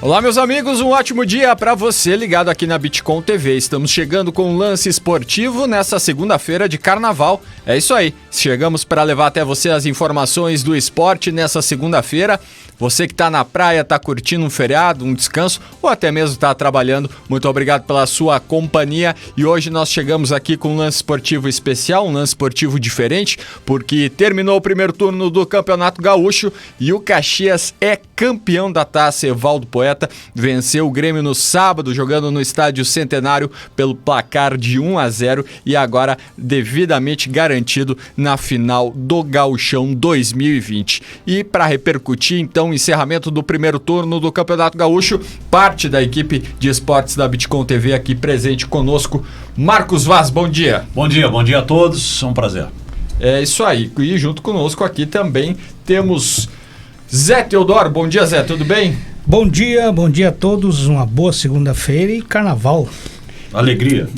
Olá, meus amigos, um ótimo dia para você ligado aqui na Bitcom TV. Estamos chegando com um lance esportivo nessa segunda-feira de carnaval. É isso aí, chegamos para levar até você as informações do esporte nessa segunda-feira. Você que está na praia, está curtindo um feriado, um descanso ou até mesmo está trabalhando, muito obrigado pela sua companhia. E hoje nós chegamos aqui com um lance esportivo especial, um lance esportivo diferente, porque terminou o primeiro turno do Campeonato Gaúcho e o Caxias é campeão da Taça Evaldo Poeta. Venceu o Grêmio no sábado, jogando no Estádio Centenário pelo placar de 1-0 e agora devidamente garantido na final do Gauchão 2020. E para repercutir então o encerramento do primeiro turno do Campeonato Gaúcho, parte da equipe de esportes da Bitcom TV aqui presente conosco, Marcos Vaz, bom dia. Bom dia a todos, é um prazer. É isso aí, e junto conosco aqui também temos Zé Teodoro. Bom dia, Zé, tudo bem? Bom dia a todos, uma boa segunda-feira e carnaval. Alegria.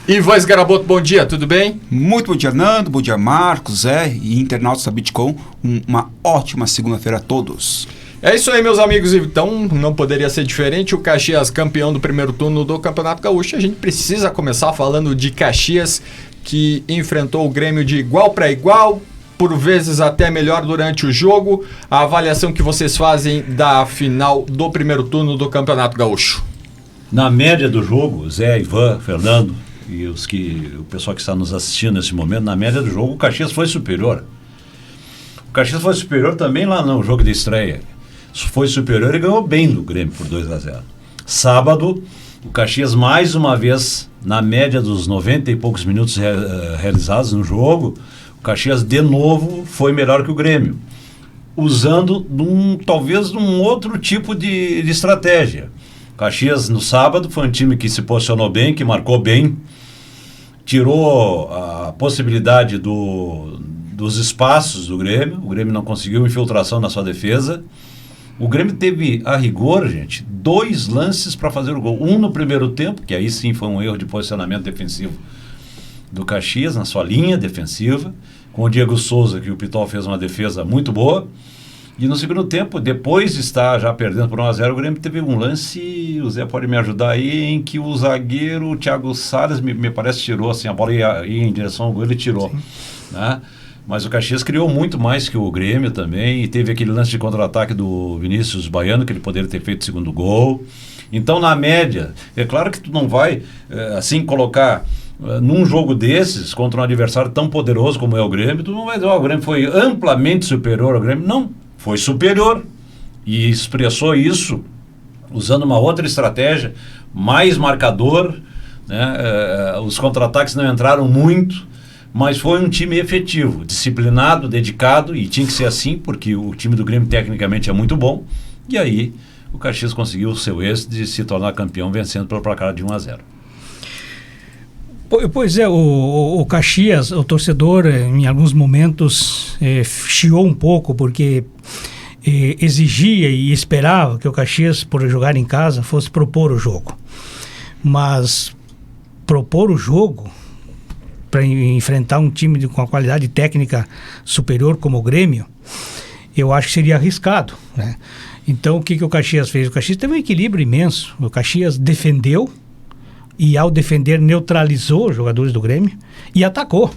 Ivan Esgaraboto, bom dia, tudo bem? Muito bom dia, Nando, bom dia, Marcos, Zé e internautas da Bitcom. Uma ótima segunda-feira a todos. É isso aí, meus amigos, então não poderia ser diferente. O Caxias campeão do primeiro turno do Campeonato Gaúcho. A gente precisa começar falando de Caxias, que enfrentou o Grêmio de igual para igual, por vezes até melhor durante o jogo. A avaliação que vocês fazem da final do primeiro turno do Campeonato Gaúcho? Na média do jogo, Zé, Ivan, Fernando e o pessoal que está nos assistindo nesse momento, na média do jogo, o Caxias foi superior. O Caxias foi superior também lá no jogo de estreia. Foi superior e ganhou bem do Grêmio por 2-0. Sábado, o Caxias mais uma vez, na média dos 90 e poucos minutos realizados no jogo, o Caxias de novo foi melhor que o Grêmio, usando talvez um outro tipo de estratégia. O Caxias no sábado foi um time que se posicionou bem, que marcou bem, tirou a possibilidade dos espaços do Grêmio. O Grêmio não conseguiu infiltração na sua defesa. O Grêmio teve, a rigor, gente, 2 lances para fazer o gol. Um no primeiro tempo, que aí sim foi um erro de posicionamento defensivo do Caxias, na sua linha defensiva, com o Diego Souza, que o Pitol fez uma defesa muito boa. E no segundo tempo, depois de estar já perdendo por 1-0, o Grêmio teve um lance, o Zé pode me ajudar aí, em que o zagueiro, o Thiago Salles, me parece, tirou, assim, a bola ia em direção ao gol, ele tirou, né? Mas o Caxias criou muito mais que o Grêmio também, e teve aquele lance de contra-ataque do Vinícius Baiano, que ele poderia ter feito o segundo gol. Então, na média, é claro que tu não vai, assim, colocar num jogo desses, contra um adversário tão poderoso como é o Grêmio, tu não vai dizer, o Grêmio foi amplamente superior ao Grêmio. Não, foi superior. E expressou isso usando uma outra estratégia, mais marcador, né? Os contra-ataques não entraram muito, mas foi um time efetivo, disciplinado, dedicado, e tinha que ser assim, porque o time do Grêmio tecnicamente é muito bom. E aí o Caxias conseguiu o seu êxito de se tornar campeão, vencendo pelo placar de 1-0. Pois é, o Caxias, o torcedor, em alguns momentos, chiou um pouco, porque exigia e esperava que o Caxias, por jogar em casa, fosse propor o jogo. Mas propor o jogo para enfrentar um time com a qualidade técnica superior como o Grêmio, eu acho que seria arriscado, né? Então, o que o Caxias fez? O Caxias teve um equilíbrio imenso. O Caxias defendeu, e ao defender neutralizou os jogadores do Grêmio e atacou.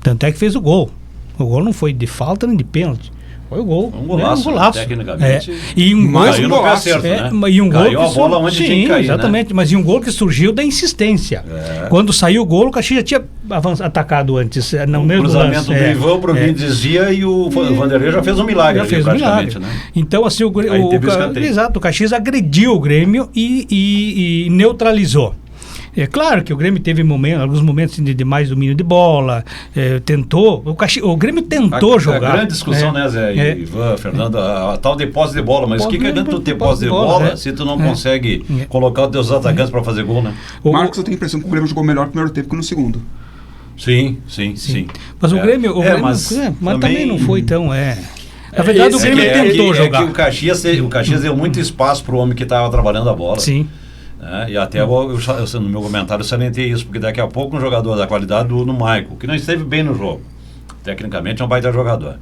Tanto é que fez o gol. O gol não foi de falta nem de pênalti. Foi o gol. Um golaço. Tecnicamente. E um mais gol, um golaço. Certo, né? E um caiu gol a bola onde tinha que cair, exatamente, né? mas e um gol que surgiu da insistência. Quando saiu o gol, o Caxias já tinha atacado antes. No o mesmo cruzamento lance, do Ivan, o Bruninho desvia e o Vanderlei já fez um milagre. Já fez um milagre. Né? Então, assim, o Caxias agrediu o Grêmio e neutralizou. É claro que o Grêmio teve alguns momentos de mais domínio de bola, tentou, o Grêmio tentou jogar. A grande discussão, né, Zé, Ivan, Fernando, a tal de posse de bola, mas o que adianta tu ter posse de bola se tu não consegue colocar os teus atacantes para fazer gol, né? Marcos, eu tenho a impressão que o Grêmio jogou melhor no primeiro tempo que no segundo. Sim. Mas o Grêmio, mas também não foi tão... Na verdade, o Grêmio tentou jogar. É que o Caxias deu muito espaço para o homem que estava trabalhando a bola. Sim. E até eu, no meu comentário, eu salientei isso, porque daqui a pouco um jogador da qualidade do Michael, que não esteve bem no jogo, tecnicamente é um baita jogador,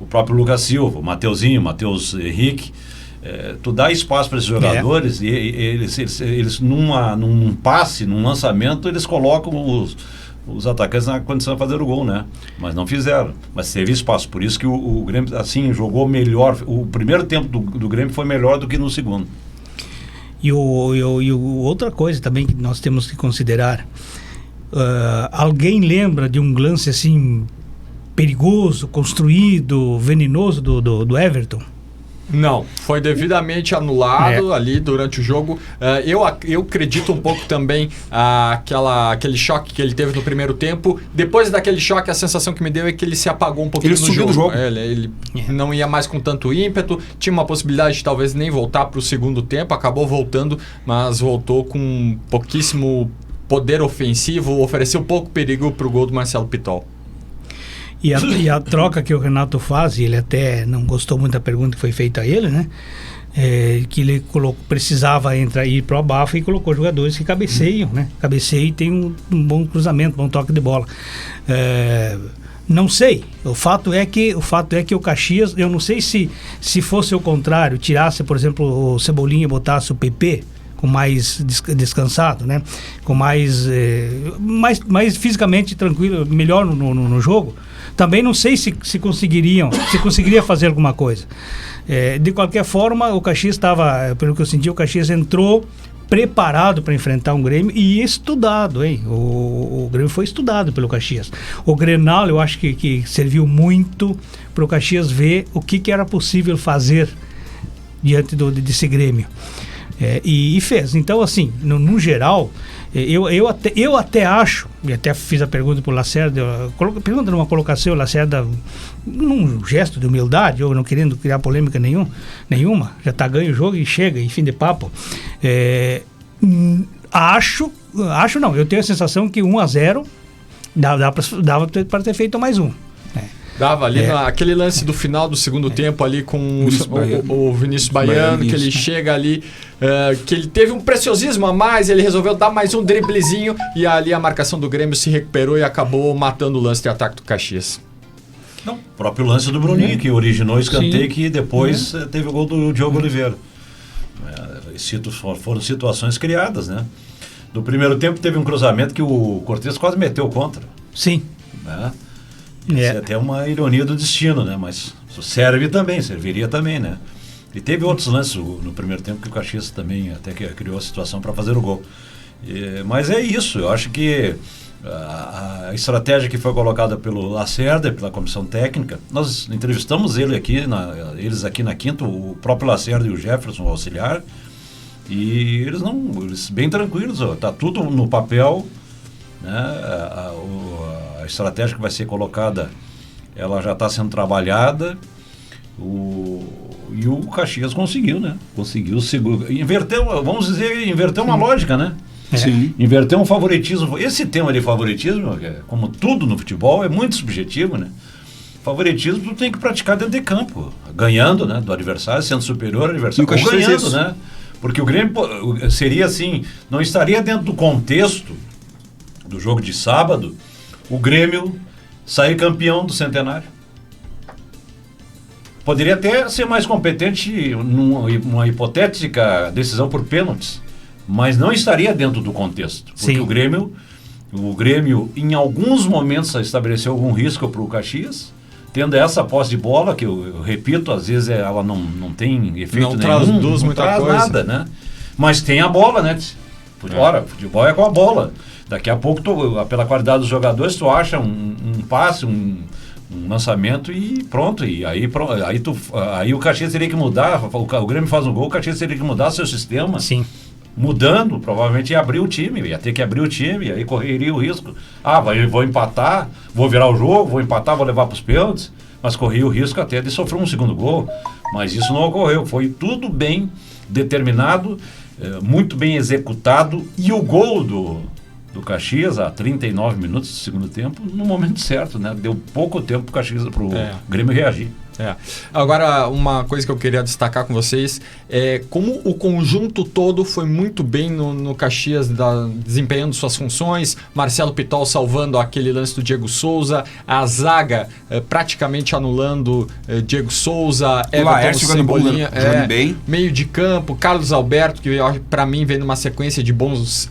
o próprio Lucas Silva, o Mateuzinho, o Matheus Henrique, tu dá espaço para esses jogadores e eles num passe, num lançamento, eles colocam os atacantes na condição de fazer o gol, né? Mas não fizeram. Mas teve espaço. Por isso que o Grêmio, assim, jogou melhor. O primeiro tempo do Grêmio foi melhor do que no segundo. E outra coisa também que nós temos que considerar, alguém lembra de um lance assim perigoso, construído, venenoso do Everton? Não, foi devidamente anulado ali durante o jogo. Eu acredito um pouco também aquele choque que ele teve no primeiro tempo. Depois daquele choque, a sensação que me deu é que ele se apagou um pouquinho no jogo. Do jogo. Ele não ia mais com tanto ímpeto. Tinha uma possibilidade de talvez nem voltar para o segundo tempo. Acabou voltando, mas voltou com pouquíssimo poder ofensivo. Ofereceu pouco perigo para o gol do Marcelo Pitol. E a troca que o Renato faz, e ele até não gostou muito da pergunta que foi feita a ele, né? Que ele precisava ir para o abafo e colocou jogadores que cabeceiam, né? Cabeceiam e tem um bom cruzamento, um bom toque de bola. Não sei. O fato é que o Caxias, eu não sei se fosse o contrário, tirasse, por exemplo, o Cebolinha e botasse o PP com mais descansado, né? Com mais fisicamente tranquilo, melhor no jogo. Também não sei se conseguiria fazer alguma coisa. De qualquer forma, o Caxias estava, pelo que eu senti, o Caxias entrou preparado para enfrentar um Grêmio e estudado, hein? O Grêmio foi estudado pelo Caxias. O Grenal, eu acho que serviu muito para o Caxias ver o que era possível fazer diante desse Grêmio. E fez. Então, assim, no geral, eu até acho, e até fiz a pergunta para o Lacerda, pergunta numa colocação, o Lacerda, num gesto de humildade, ou não querendo criar polêmica nenhuma, já está ganho o jogo e chega, e fim de papo. Acho não, eu tenho a sensação que 1-0 dava para ter feito mais um. Dava ali aquele lance do final do segundo tempo ali com o Vinícius Baiano, que ele chega ali, que ele teve um preciosismo a mais, ele resolveu dar mais um driblezinho e ali a marcação do Grêmio se recuperou e acabou matando o lance de ataque do Caxias. Não, o próprio lance do Bruninho, que originou o escanteio, que depois teve o gol do Diogo Oliveira. Foram situações criadas, né? No primeiro tempo teve um cruzamento que o Cortez quase meteu contra. Sim. Né? Isso é até uma ironia do destino, né? Mas serviria também, né? E teve outros lances no primeiro tempo que o Caxias também até que criou a situação para fazer o gol. Mas é isso, eu acho que a estratégia que foi colocada pelo Lacerda, pela comissão técnica, nós entrevistamos eles aqui na quinta, o próprio Lacerda e o Jefferson, o auxiliar, e eles bem tranquilos, tá tudo no papel, né? A estratégia que vai ser colocada, ela já está sendo trabalhada, e o Caxias conseguiu, né? Conseguiu inverter uma lógica, né? Sim. Inverter um favoritismo. Esse tema de favoritismo, como tudo no futebol, é muito subjetivo, né? Favoritismo tu tem que praticar dentro de campo, ganhando, né? Do adversário, sendo superior ao adversário, ou ganhando, né? Porque o Grêmio seria assim, não estaria dentro do contexto do jogo de sábado, o Grêmio sair campeão do Centenário. Poderia até ser mais competente numa hipotética decisão por pênaltis, mas não estaria dentro do contexto. Porque o Grêmio, em alguns momentos, estabeleceu algum risco para o Caxias, tendo essa posse de bola, que eu repito, às vezes ela não tem efeito nenhum, não traz nada, né? Mas tem a bola, né? Futebol é com a bola. Daqui a pouco, pela qualidade dos jogadores, tu acha um passe, um lançamento e pronto. E aí o Caxias teria que mudar, o Grêmio faz um gol, o Caxias teria que mudar seu sistema. Sim. Mudando, provavelmente ia abrir o time, ia ter que abrir o time, aí correria o risco. Vou empatar, vou virar o jogo, vou empatar, vou levar para os pênaltis, mas corria o risco até de sofrer um segundo gol. Mas isso não ocorreu, foi tudo bem determinado, muito bem executado, e o gol do Caxias, a 39 minutos do segundo tempo, no momento certo, né? Deu pouco tempo para o Grêmio reagir. Agora, uma coisa que eu queria destacar com vocês é como o conjunto todo foi muito bem no Caxias, desempenhando suas funções. Marcelo Pitol salvando aquele lance do Diego Souza, a zaga praticamente anulando Diego Souza, Laércio jogando bem, meio de campo, Carlos Alberto, que para mim vem numa sequência de boas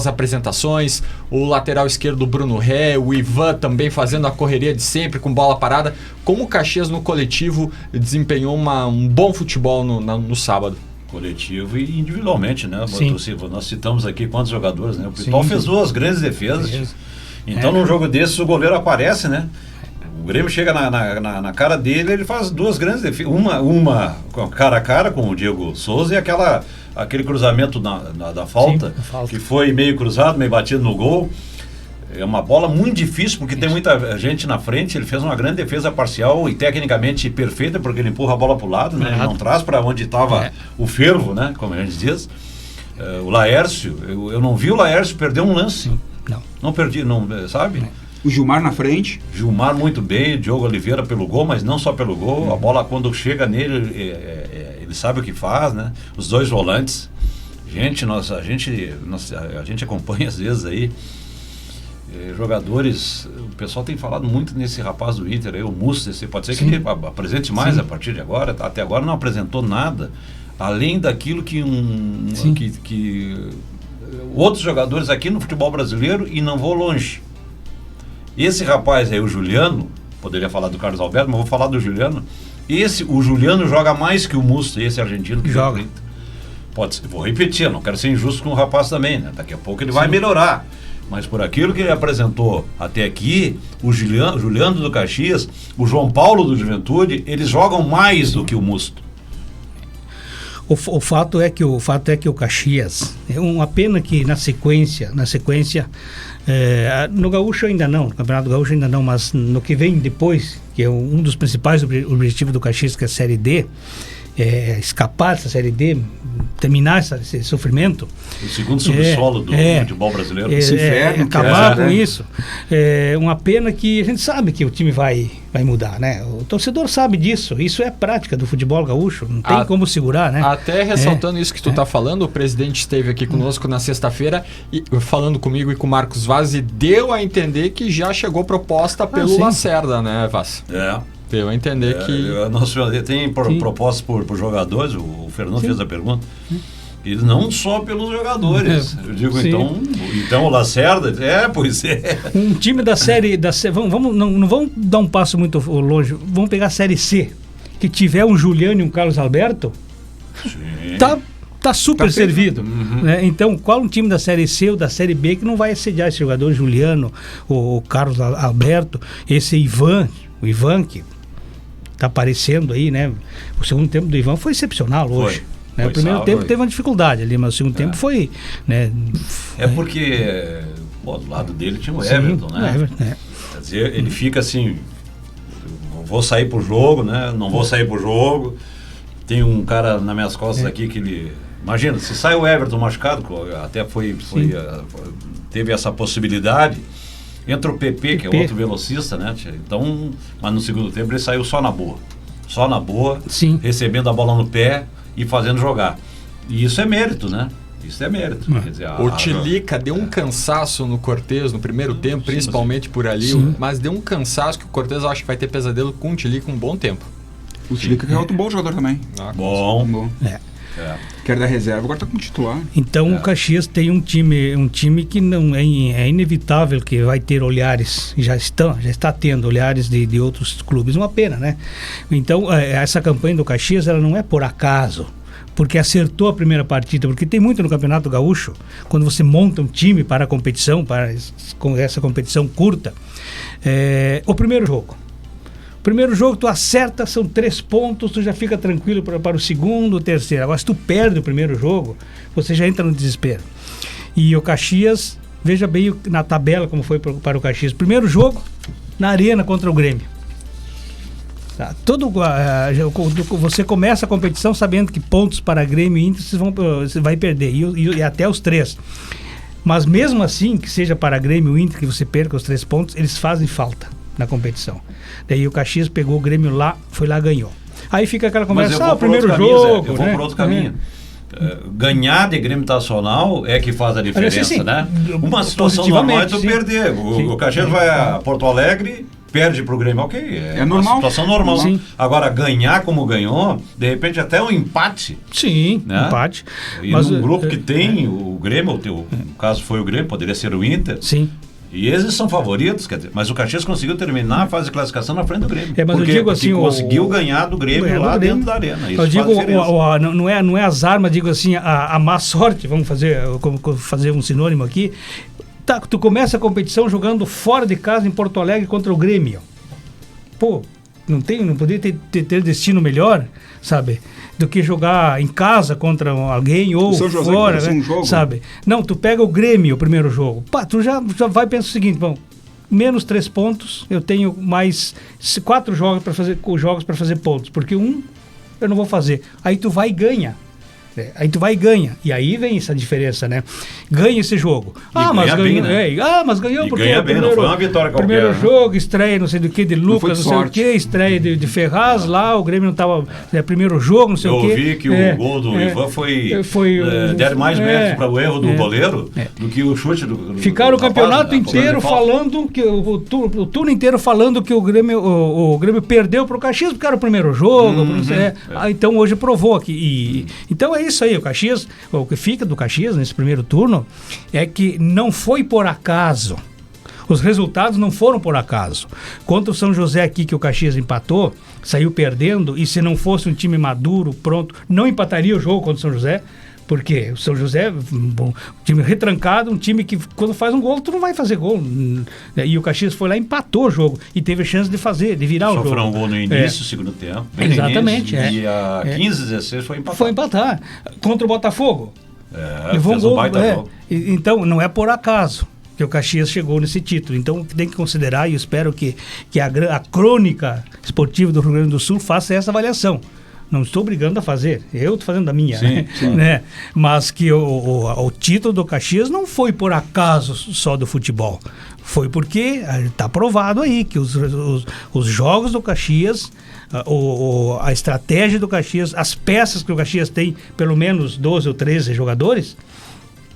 apresentações, o lateral esquerdo Bruno Ré, o Ivan também fazendo a correria de sempre com bola parada. Como o Caxias no coletivo desempenhou um bom futebol no sábado. Coletivo e individualmente, né? Sim. Nós citamos aqui quantos jogadores, né? O Pitol fez 2 grandes defesas. Então, num jogo desses, o goleiro aparece, né? O Grêmio chega na cara dele, ele faz 2 grandes defesas. Uma cara a cara com o Diego Souza e aquele cruzamento da falta, que foi meio cruzado, meio batido no gol. É uma bola muito difícil, porque tem muita gente na frente. Ele fez uma grande defesa parcial e tecnicamente perfeita, porque ele empurra a bola para o lado, né? Ele não traz para onde estava o fervo, né? Como a gente diz. O Laércio, eu não vi o Laércio perder um lance. Não perdi, sabe? O Gilmar na frente. Gilmar muito bem, o Diogo Oliveira pelo gol, mas não só pelo gol. A bola, quando chega nele, ele sabe o que faz, né? Os 2 volantes. A gente acompanha às vezes aí jogadores. O pessoal tem falado muito nesse rapaz do Inter aí, o Muster. Pode ser que ele apresente mais a partir de agora. Até agora não apresentou nada além daquilo que outros jogadores aqui no futebol brasileiro, e não vou longe. Esse rapaz aí, o Juliano, poderia falar do Carlos Alberto, mas vou falar do Juliano. O Juliano joga mais que o Musto, esse argentino que joga. Vou repetir, não quero ser injusto com o rapaz também, né? Daqui a pouco ele vai melhorar. Mas por aquilo que ele apresentou até aqui, o Juliano do Caxias, o João Paulo do Juventude, eles jogam mais do que o Musto. O fato é que o Caxias, é uma pena que na sequência, no Gaúcho ainda não, no Campeonato Gaúcho ainda não, mas no que vem depois, que é um dos principais objetivos do Caxias, que é a Série D, escapar dessa Série D, terminar esse sofrimento. O segundo subsolo do futebol brasileiro. Esse inferno. Acabar com isso. É uma pena que a gente sabe que o time vai mudar, né? O torcedor sabe disso. Isso é prática do futebol gaúcho. Não tem como segurar, né? Até ressaltando isso que tu tá falando, o presidente esteve aqui conosco na sexta-feira, falando comigo e com o Marcos Vaz, e deu a entender que já chegou proposta pelo Lacerda, né, Vaz? Deu a entender que... Tem propostas por jogadores, o Fernando fez a pergunta, e não só pelos jogadores. Eu digo, então o Lacerda, pois é. Um time da série, não vamos dar um passo muito longe, vamos pegar a Série C, que tiver um Juliano e um Carlos Alberto, tá super servido. Né? Então, qual um time da Série C ou da Série B que não vai assediar esse jogador Juliano, o Carlos Alberto, esse o Ivan que tá aparecendo aí, né? O segundo tempo do Ivan foi excepcional hoje. Né? O primeiro tempo teve uma dificuldade ali, mas o segundo tempo foi... Né? Porque do lado dele tinha o Everton, né? Quer dizer, ele fica assim, vou sair pro jogo, né? Não vou sair pro jogo. Tem um cara nas minhas costas aqui que ele... Imagina, se sai o Everton machucado, até teve essa possibilidade... Entra o PP, que é outro velocista, né? Então, mas no segundo tempo ele saiu só na boa, recebendo a bola no pé e fazendo jogar. E isso é mérito, né? Isso é mérito. Quer dizer, o Tilica deu um cansaço no Cortez no primeiro tempo, principalmente por ali, mas deu um cansaço que o Cortez acho que vai ter pesadelo com o Tilica um bom tempo. O Tilica que é outro bom jogador também. Bom. Que era da reserva, agora está como titular. Então o Caxias tem um time que não é inevitável que vai ter olhares, já está tendo olhares de outros clubes, uma pena, né? Então essa campanha do Caxias, ela não é por acaso, porque acertou a primeira partida, porque tem muito no Campeonato Gaúcho, quando você monta um time para a competição, para essa competição curta, o primeiro jogo tu acerta, são 3 pontos, tu já fica tranquilo para o segundo, o terceiro. Agora, se tu perde o primeiro jogo, você já entra no desespero. E o Caxias, veja bem na tabela como foi para o Caxias. Primeiro jogo, na Arena contra o Grêmio. Tá? Você começa a competição sabendo que pontos para Grêmio e Inter você vai perder, e até os 3. Mas mesmo assim, que seja para Grêmio e Inter, que você perca os 3 pontos, eles fazem falta. na competição. Daí o Caxias pegou o Grêmio lá, foi lá, ganhou. Aí fica aquela Mas conversa, eu vou o primeiro por outro caminho, jogo, Zé, eu vou né? por outro caminho. Ganhar de Grêmio Nacional é que faz a diferença, sim, né? Uma situação normal é tu sim. perder. O Caxias vai a Porto Alegre, perde pro Grêmio, ok. É uma normal. situação normal. Sim. Agora, ganhar como ganhou, de repente até um empate. Sim, Né? empate. E num grupo que tem o Grêmio, no caso foi o Grêmio, poderia ser o Inter. Sim. E eles são favoritos, quer dizer, mas o Caxias conseguiu terminar a fase de classificação na frente do Grêmio. Mas Por eu quê? digo Porque assim, conseguiu ganhar do Grêmio lá dentro da arena. Isso eu digo, faz diferença. não é as armas, digo assim, a má sorte, vamos fazer um sinônimo aqui. Tá, tu começa a competição jogando fora de casa em Porto Alegre contra o Grêmio. Pô, não poderia ter destino melhor, sabe? Do que jogar em casa contra alguém ou São José, fora, né? né? Um jogo. Sabe? Não, tu pega o Grêmio, o primeiro jogo. Pá, tu já vai pensar o seguinte, bom, menos 3 pontos, eu tenho mais 4 jogos para fazer pontos, porque um eu não vou fazer. Aí tu vai e ganha. E aí vem essa diferença, né? Ganha esse jogo. Mas ganhou, bem, né? Mas ganhou E porque ganha bem, não foi uma vitória qualquer. Primeiro né? jogo, estreia não sei do que de Lucas, foi não sei o sorte. que, estreia de Ferraz lá, o Grêmio não tava, primeiro jogo, não sei Eu o que. ouvi que o gol do Ivan deram mais mérito para o erro do goleiro do que o chute do Ficaram o campeonato rapaz, né? inteiro falando que o turno inteiro falando que o Grêmio perdeu para o Caxias porque era o primeiro jogo. Então hoje provou aqui. Então é isso aí, o Caxias, o que fica do Caxias nesse primeiro turno é que não foi por acaso. Os resultados não foram por acaso. Contra o São José aqui, que o Caxias empatou, saiu perdendo, e se não fosse um time maduro, pronto, não empataria o jogo contra o São José, porque o São José, um time retrancado, um time que quando faz um gol, tu não vai fazer gol. E o Caxias foi lá e empatou o jogo, e teve a chance de virar o jogo. Sofreu um gol no início, segundo tempo. Exatamente. E a 15-16 foi empatar. Foi empatar. Contra o Botafogo. Levou um baita gol. Então, não é por acaso que o Caxias chegou nesse título. Então, tem que considerar, e eu espero que a crônica esportiva do Rio Grande do Sul faça essa avaliação. Não estou obrigando a fazer, eu estou fazendo a minha. Sim, sim. Né? Mas que o título do Caxias não foi por acaso só do futebol. Foi porque está provado aí que os jogos do Caxias, a estratégia do Caxias, as peças que o Caxias tem, pelo menos 12 ou 13 jogadores,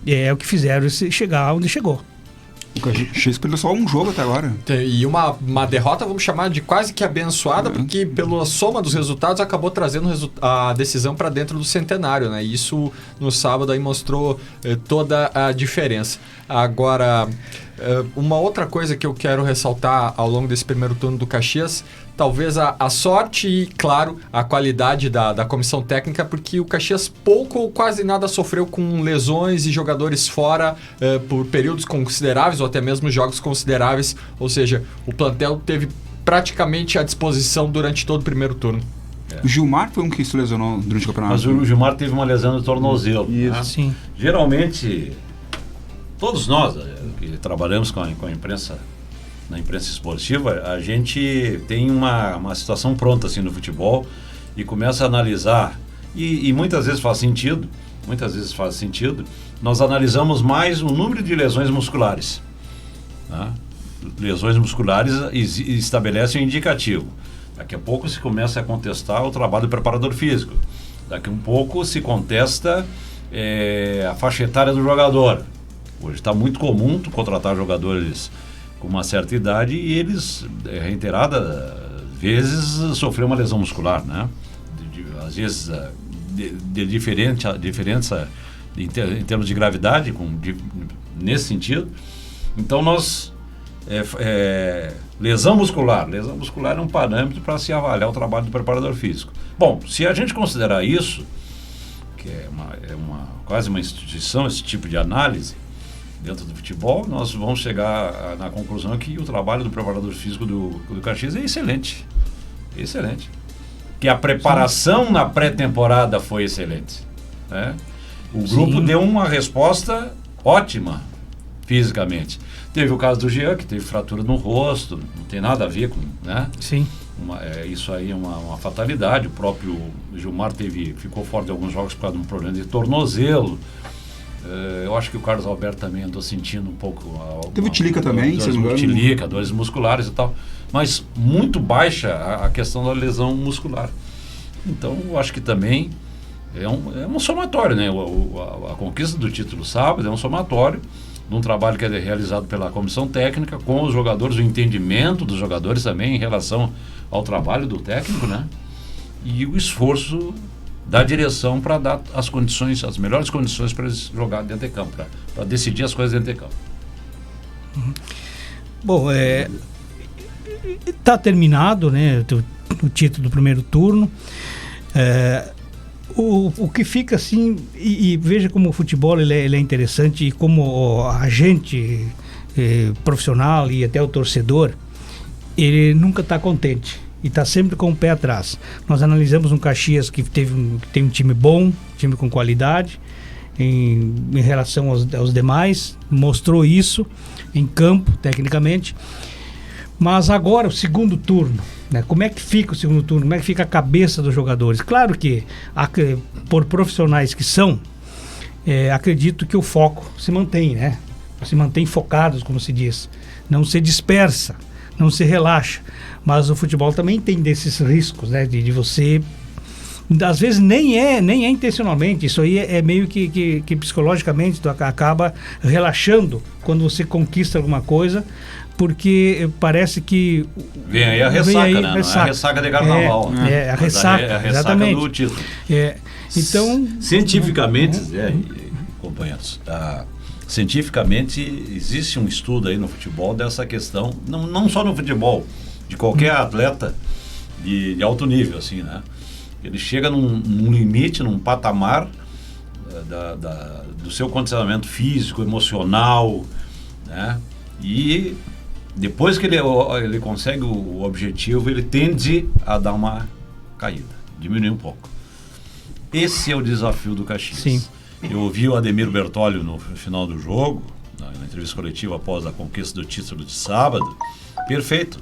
é o que fizeram chegar onde chegou. O Caxias perdeu só um jogo até agora. E uma derrota, vamos chamar de quase que abençoada, porque pela soma dos resultados acabou trazendo a decisão para dentro do centenário, né? E isso no sábado aí mostrou toda a diferença. Agora, uma outra coisa que eu quero ressaltar ao longo desse primeiro turno do Caxias, talvez a sorte e, claro, a qualidade da comissão técnica, porque o Caxias pouco ou quase nada sofreu com lesões e jogadores fora por períodos consideráveis ou até mesmo jogos consideráveis, ou seja, o plantel teve praticamente à disposição durante todo o primeiro turno. O Gilmar foi um que se lesionou durante o campeonato. Mas o Gilmar teve uma lesão no tornozelo. Isso. Né? Sim. Geralmente, todos nós que trabalhamos com a imprensa, na imprensa esportiva, a gente tem uma situação pronta assim no futebol e começa a analisar, e muitas vezes faz sentido, nós analisamos mais o número de lesões musculares. Né? Lesões musculares estabelecem um indicativo. Daqui a pouco se começa a contestar o trabalho do preparador físico. Daqui a um pouco se contesta a faixa etária do jogador. Hoje está muito comum tu contratar jogadores com uma certa idade e eles, reiteradas vezes, sofreram uma lesão muscular, né? Às vezes de diferença em termos de gravidade, nesse sentido. Então nós lesão muscular é um parâmetro para se avaliar o trabalho do preparador físico. Bom, se a gente considerar isso, que é quase uma instituição, esse tipo de análise dentro do futebol, nós vamos chegar na conclusão que o trabalho do preparador físico do Caxias é excelente. Excelente. Que a preparação na pré-temporada foi excelente. Né? O grupo deu uma resposta ótima fisicamente. Teve o caso do Jean, que teve fratura no rosto, não tem nada a ver com... Né? Sim. Isso aí é uma fatalidade. O próprio Gilmar ficou fora de alguns jogos por causa de um problema de tornozelo. Eu acho que o Carlos Alberto também andou sentindo um pouco... Teve o Tilica também, se não me engano. Tilica, dores musculares e tal. Mas muito baixa a questão da lesão muscular. Então, eu acho que também é um somatório, né? A conquista do título sábado é um somatório de um trabalho que é realizado pela comissão técnica com os jogadores, o entendimento dos jogadores também em relação ao trabalho do técnico, né? E o esforço da direção para dar as melhores condições para eles jogar dentro de campo, para decidir as coisas dentro de campo. Bom, está terminado, né, o título do primeiro turno. O que fica assim, e veja como o futebol ele é interessante e como a gente profissional e até o torcedor, ele nunca está contente e está sempre com o pé atrás. Nós analisamos um Caxias que tem um time bom, time com qualidade em relação aos demais, mostrou isso em campo, tecnicamente. Mas agora o segundo turno, né? Como é que fica o segundo turno? Como é que fica a cabeça dos jogadores? Claro que, por profissionais que são, acredito que o foco se mantém, né? Se mantém focados, como se diz. Não se dispersa, não se relaxa. Mas o futebol também tem desses riscos, né? De você... Às vezes nem é intencionalmente. Isso aí é meio que psicologicamente tu acaba relaxando quando você conquista alguma coisa, porque parece que... Vem aí a ressaca, né? A ressaca de carnaval. A ressaca, é a ressaca exatamente. do título. Então... Cientificamente, companheiros, cientificamente existe um estudo aí no futebol dessa questão, não só no futebol, de qualquer atleta de alto nível, assim, né? Ele chega num limite, num patamar do seu condicionamento físico, emocional, né? E depois que ele consegue o objetivo, ele tende a dar uma caída, diminuir um pouco. Esse é o desafio do Caxias. Sim. Eu ouvi o Ademir Bertolli no final do jogo, na entrevista coletiva após a conquista do título de sábado. Perfeito.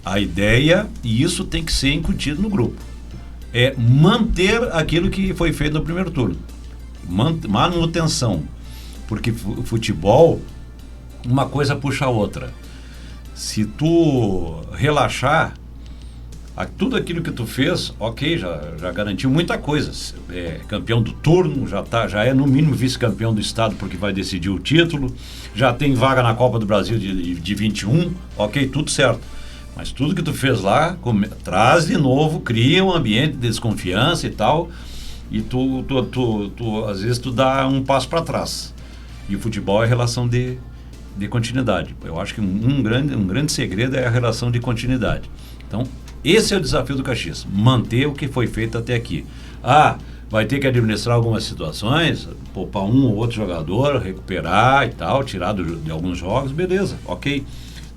A ideia, e isso tem que ser incutido no grupo, é manter aquilo que foi feito no primeiro turno. Manutenção. Porque futebol, uma coisa puxa a outra. Se tu relaxar, tudo aquilo que tu fez, ok, já garantiu muita coisa. É campeão do turno, já é no mínimo vice-campeão do estado porque vai decidir o título, já tem vaga na Copa do Brasil de 21, ok, tudo certo. Mas tudo que tu fez lá, traz de novo, cria um ambiente de desconfiança e tal, e tu às vezes tu dá um passo para trás. E o futebol é relação de continuidade. Eu acho que um grande segredo é a relação de continuidade. Então, esse é o desafio do Caxias, manter o que foi feito até aqui. Vai ter que administrar algumas situações, poupar um ou outro jogador, recuperar e tal, tirar de alguns jogos, beleza, ok.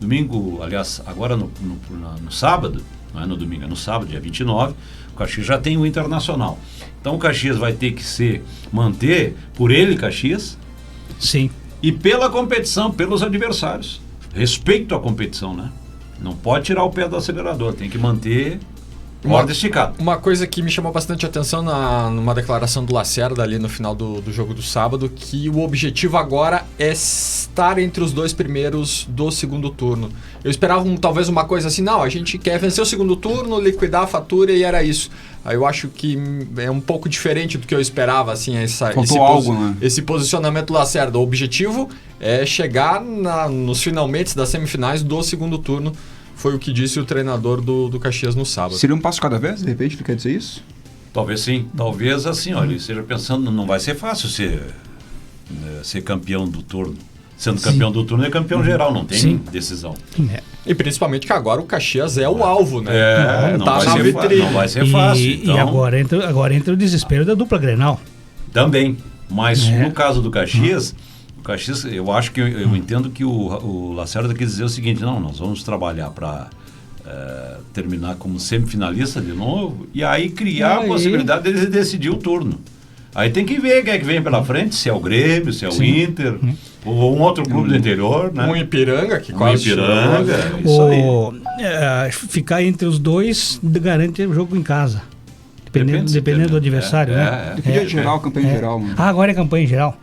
Domingo, aliás, agora no sábado, não é no domingo, é no sábado, dia 29, o Caxias já tem o Internacional. Então o Caxias vai ter que manter por ele, Caxias, sim, e pela competição, pelos adversários. Respeito à competição, né? Não pode tirar o pé do acelerador, tem que manter corda esticada. Uma coisa que me chamou bastante atenção numa declaração do Lacerda ali no final do jogo do sábado, que o objetivo agora é estar entre os dois primeiros do segundo turno. Eu esperava talvez uma coisa assim, não, a gente quer vencer o segundo turno, liquidar a fatura e era isso. Aí eu acho que é um pouco diferente do que eu esperava, assim, esse posicionamento do Lacerda. O objetivo é chegar nos finalmente das semifinais do segundo turno. Foi o que disse o treinador do Caxias no sábado. Seria um passo cada vez, de repente, tu quer dizer isso? Talvez sim. Talvez assim, olha, ele esteja pensando, não vai ser fácil ser campeão do turno. Sendo campeão do turno é campeão geral, não tem decisão. E principalmente que agora o Caxias é o alvo, né? Não vai ser fácil. Então... E agora entra o desespero da dupla Grenal. Também. Mas no caso do Caxias... O Caxias, eu acho que eu entendo que o Lacerda quis dizer o seguinte, não, nós vamos trabalhar para terminar como semifinalista de novo e aí criar a possibilidade de decidir o turno. Aí tem que ver quem é que vem pela frente, se é o Grêmio, se é o Inter, ou um outro clube do interior, né? Um Ipiranga, que quase Ipiranga, isso aí. Ficar entre os dois garante o jogo em casa. Dependendo do adversário, né? Campanha geral, campanha geral. Mano. Agora é campanha geral.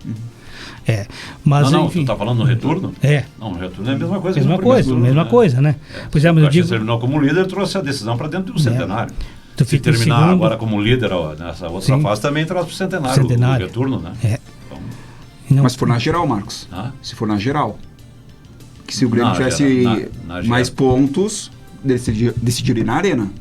Mas, não, enfim, tu tá falando no retorno? Não, no retorno é a mesma coisa. Mesma coisa, né? Pois é, mas o eu digo... terminou como líder, trouxe a decisão para dentro do centenário. Tu Se fica em terminar segundo. agora como líder nessa outra fase, também traz para o centenário o retorno, né? Então, Não. Mas se for na geral, Marcos. Se for na geral. Que se o Grêmio tivesse mais pontos, decidiria na arena.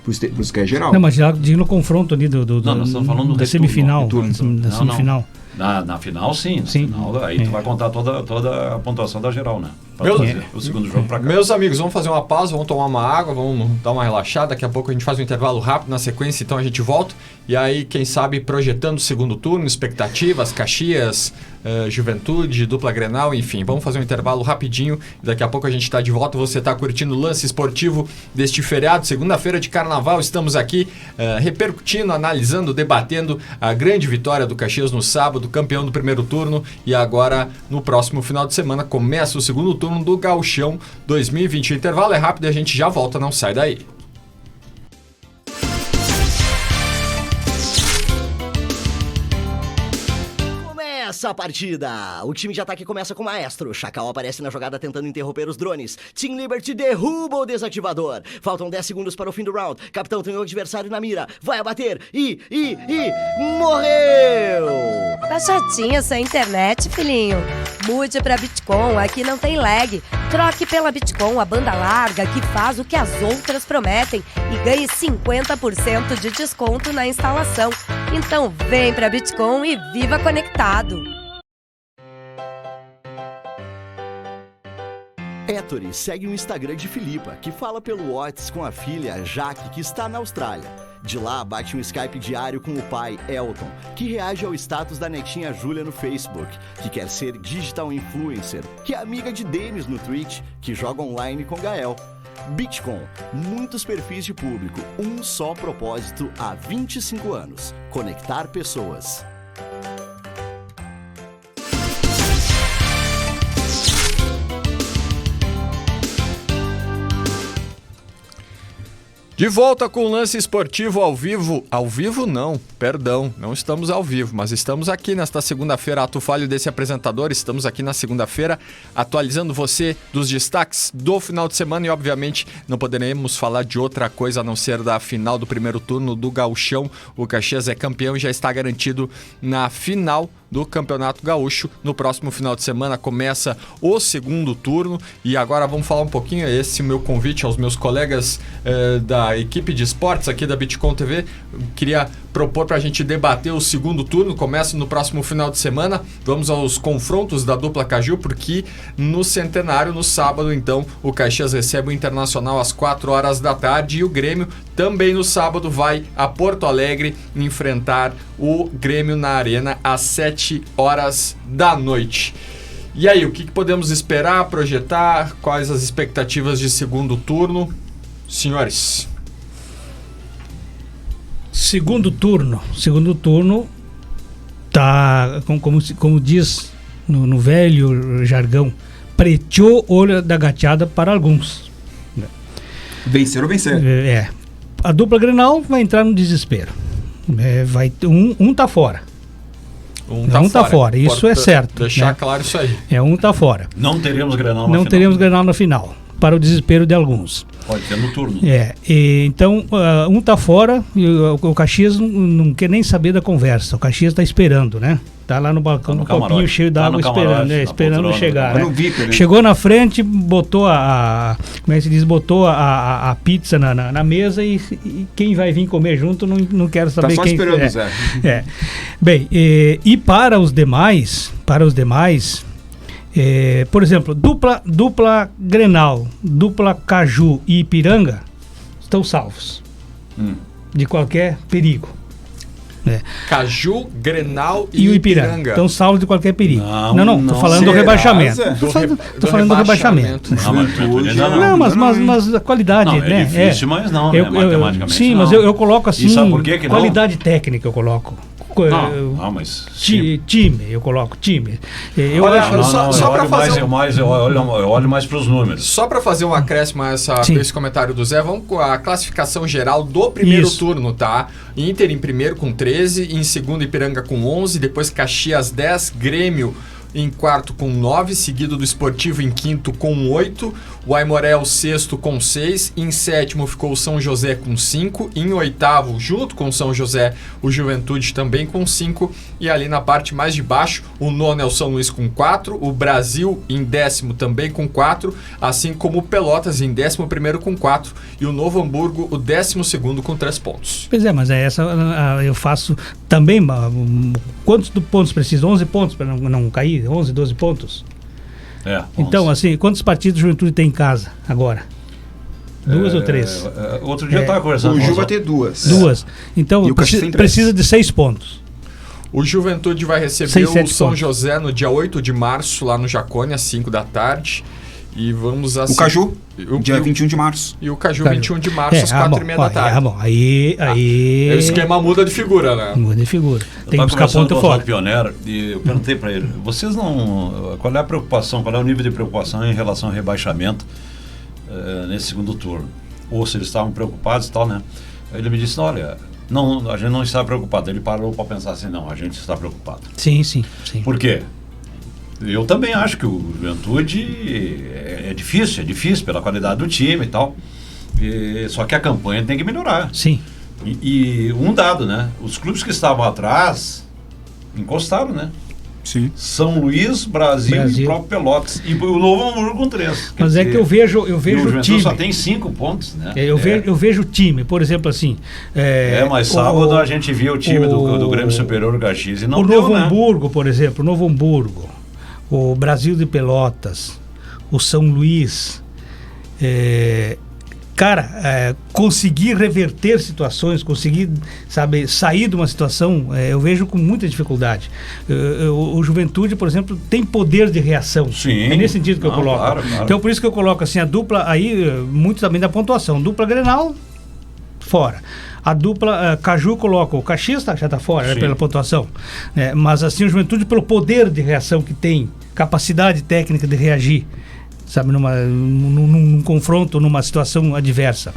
Por isso que é geral. Não, mas já digo no confronto ali nós estamos falando da semifinal. Da semifinal. Na final, sim. Final, aí tu vai contar toda a pontuação da geral, né? Pra trazer o segundo jogo pra cá. Meus amigos, vamos fazer uma pausa, vamos tomar uma água, vamos dar uma relaxada. Daqui a pouco a gente faz um intervalo rápido na sequência, então a gente volta. E aí, quem sabe, projetando o segundo turno, expectativas, Caxias, Juventude, dupla Grenal, enfim. Vamos fazer um intervalo rapidinho. Daqui a pouco a gente está de volta. Você está curtindo o lance esportivo deste feriado, segunda-feira de carnaval. Estamos aqui repercutindo, analisando, debatendo a grande vitória do Caxias no sábado, campeão do primeiro turno. E agora, no próximo final de semana, começa o segundo turno do Gauchão 2020. O intervalo é rápido e a gente já volta, não sai daí. Começa a partida! O time de ataque começa com o Maestro. Chacal aparece na jogada tentando interromper os drones. Team Liberty derruba o desativador. Faltam 10 segundos para o fim do round. Capitão tem o adversário na mira. Vai abater e morreu! Tá chatinha essa internet, filhinho? Mude pra Bitcom, aqui não tem lag. Troque pela Bitcom, a banda larga que faz o que as outras prometem e ganhe 50% de desconto na instalação. Então vem pra Bitcom e viva conectado! Ettore segue o Instagram de Filipa, que fala pelo WhatsApp com a filha Jaque, que está na Austrália. De lá, bate um Skype diário com o pai, Elton, que reage ao status da netinha Júlia no Facebook, que quer ser digital influencer, que é amiga de Denis no Twitch, que joga online com Gael. Bitcom, muitos perfis de público, um só propósito há 25 anos: conectar pessoas. De volta com o lance esportivo ao vivo. Ao vivo não, perdão, não estamos ao vivo, mas estamos aqui nesta segunda-feira. Ato falho desse apresentador, estamos aqui na segunda-feira atualizando você dos destaques do final de semana e obviamente não poderemos falar de outra coisa a não ser da final do primeiro turno do Gauchão. O Caxias é campeão e já está garantido na final do Campeonato Gaúcho. No próximo final de semana começa o segundo turno e agora vamos falar um pouquinho, esse meu convite aos meus colegas da equipe de esportes aqui da Bitcom TV. Queria propor para a gente debater o segundo turno, começa no próximo final de semana. Vamos aos confrontos da dupla Caju, porque no Centenário, no sábado, então, o Caxias recebe o Internacional às 4 horas da tarde e o Grêmio também no sábado vai a Porto Alegre enfrentar o Grêmio na Arena às 7 horas da noite. E aí, o que podemos esperar, projetar? Quais as expectativas de segundo turno? Senhores. Segundo turno tá, como diz no velho jargão, preteou olho da gateada para alguns. Vencer ou vencer. A dupla Grenal vai entrar no desespero. Um tá fora. Um tá fora. Isso é certo. Deixar claro isso aí. Um tá fora. Não teremos Grenal na final. Não teremos Grenal na final. Para o desespero de alguns. Pode ser no turno. Então, um tá fora e o Caxias não quer nem saber da conversa. O Caxias tá esperando, né? Tá lá no balcão, no copinho cheio d'água, esperando chegar. Né? Chegou na frente, botou como é que se diz? Botou a pizza na mesa e quem vai vir comer junto não quero saber tá só quem. Esperando, Zé. Bem, e para os demais, por exemplo, dupla Grenal, dupla Caju e Ipiranga estão salvos de qualquer perigo. Caju, Grenal e o Ipiranga estão salvos de qualquer perigo. Não, tô falando do rebaixamento. Tô falando do rebaixamento. Não, mas a qualidade, né? É difícil, mas não, matematicamente. Sim, não. Mas eu coloco assim, e sabe por que qualidade técnica eu coloco. Não, mas... Time, eu coloco time. Eu Olha, acho... só para fazer... Eu olho mais para os números. Só para fazer um acréscimo a esse comentário do Zé, vamos com a classificação geral do primeiro turno, tá? Inter em primeiro com 13, em segundo Ipiranga com 11, depois Caxias 10, Grêmio em quarto com 9, seguido do Esportivo em quinto com 8, o Aimoré o sexto com 6, em sétimo ficou o São José com 5, em oitavo, junto com o São José, o Juventude também com 5, e ali na parte mais de baixo, o nono é o São Luís com 4, o Brasil em décimo também com 4, assim como o Pelotas em 11º com 4, e o Novo Hamburgo o 12º com 3 pontos. Pois é, mas eu faço também, quantos pontos precisam? 11 pontos para não cair? 11, 12 pontos? Então, assim, quantos partidos o Juventude tem em casa agora? 2 ou 3? Outro dia eu estava conversando. O Ju vai ter 2. 2. Então, precisa de 6 pontos. O Juventude vai receber o São José no dia 8 de março, lá no Jacone, às 5 da tarde. E vamos assim... O Caju, dia 21 de março. E o Caju, 21 de março, às 4h30 da tarde. Bom, aí... O esquema muda de figura, né? Muda de figura. Tem que buscar ponto fora. Pioneiro, e eu perguntei para ele, vocês não... Qual é a preocupação, qual é o nível de preocupação em relação ao rebaixamento nesse segundo turno? Ou se eles estavam preocupados e tal, né? Aí ele me disse, olha... Não, a gente não está preocupado. Ele parou para pensar assim, não, a gente está preocupado. Sim. Por quê? Eu também acho que o Juventude é difícil pela qualidade do time e tal. Só que a campanha tem que melhorar. Sim. E um dado, né? Os clubes que estavam atrás encostaram, né? Sim. São Luís, Brasil e o próprio Pelotas. E o Novo Hamburgo com 3. Mas é que eu vejo o time. Só tem 5 pontos, né? Eu vejo o time, por exemplo, assim. Mas sábado a gente viu o time do Grêmio Superior Caxias e não deu, Novo Hamburgo, por exemplo, o Novo Hamburgo, o Brasil de Pelotas, o São Luís. Conseguir reverter situações, conseguir, sair de uma situação, eu vejo com muita dificuldade. O Juventude, por exemplo, tem poder de reação. Sim. É nesse sentido que eu coloco. Claro. Então, por isso que eu coloco assim, a dupla, aí, muito também da pontuação. Dupla Grenal, fora. A dupla Caju coloca, o Caxias já está fora, pela pontuação. Mas assim, o Juventude, pelo poder de reação que tem, capacidade técnica de reagir, num confronto, numa situação adversa.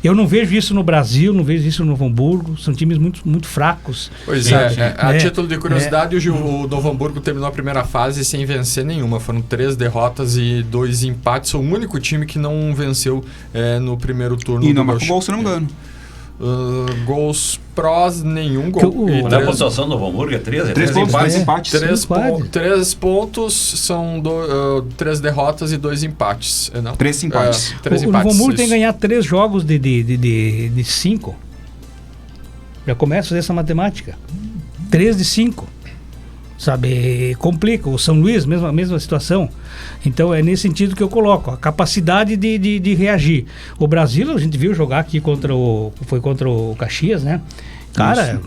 Eu não vejo isso no Brasil, não vejo isso no Novo Hamburgo, são times muito, muito fracos. Pois é. A título de curiosidade, o Novo Hamburgo terminou a primeira fase sem vencer nenhuma, foram 3 derrotas e 2 empates, o único time que não venceu no primeiro turno. E não marcou gol, se não me engano. Gols prós, nenhum gol. A pontuação do Novo Hamburgo é 3 empates. 3 pontos, são 3 derrotas e 2 empates. 3 empates. O Novo Hamburgo tem que ganhar 3 jogos de 5. Já começa a fazer essa matemática. 3 de 5. Complica. O São Luís, mesma situação. Então é nesse sentido que eu coloco a capacidade de reagir. O Brasil, a gente viu jogar aqui contra o Caxias, né? Cara,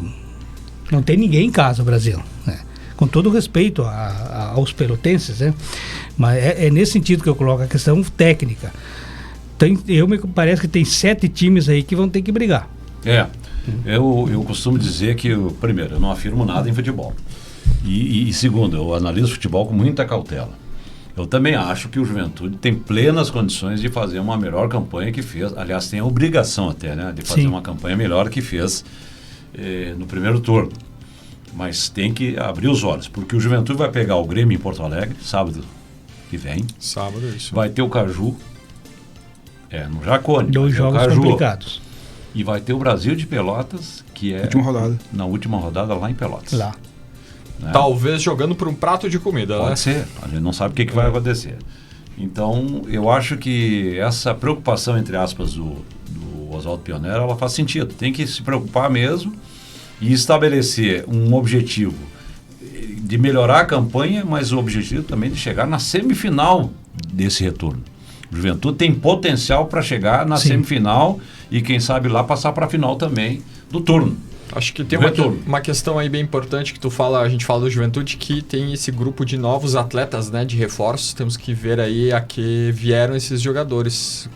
não tem ninguém em casa o Brasil, né? Com todo o respeito aos pelotenses, né? Mas é nesse sentido que eu coloco a questão técnica. Me parece que tem 7 times aí que vão ter que brigar. Eu costumo dizer que, primeiro, eu não afirmo nada em futebol. E segundo, eu analiso futebol com muita cautela. Eu também acho que o Juventude tem plenas condições de fazer uma melhor campanha que fez. Aliás, tem a obrigação até, né, de fazer uma campanha melhor que fez no primeiro turno. Mas tem que abrir os olhos, porque o Juventude vai pegar o Grêmio em Porto Alegre, sábado que vem. Sábado, isso. Vai ter o Caju no Jacone. 2 jogos complicados. E vai ter o Brasil de Pelotas, que é na última rodada lá em Pelotas. Lá. Né? Talvez jogando por um prato de comida. Pode ser, a gente não sabe o que vai acontecer. Então, eu acho que essa preocupação, entre aspas, do Oswaldo Pioneiro, ela faz sentido. Tem que se preocupar mesmo e estabelecer um objetivo de melhorar a campanha, mas o objetivo também de chegar na semifinal desse retorno. O Juventude tem potencial para chegar na semifinal e, quem sabe, lá passar para a final também do turno. Acho que tem uma questão aí bem importante que a gente fala do Juventude, que tem esse grupo de novos atletas, né, de reforços. Temos que ver aí a que vieram esses jogadores.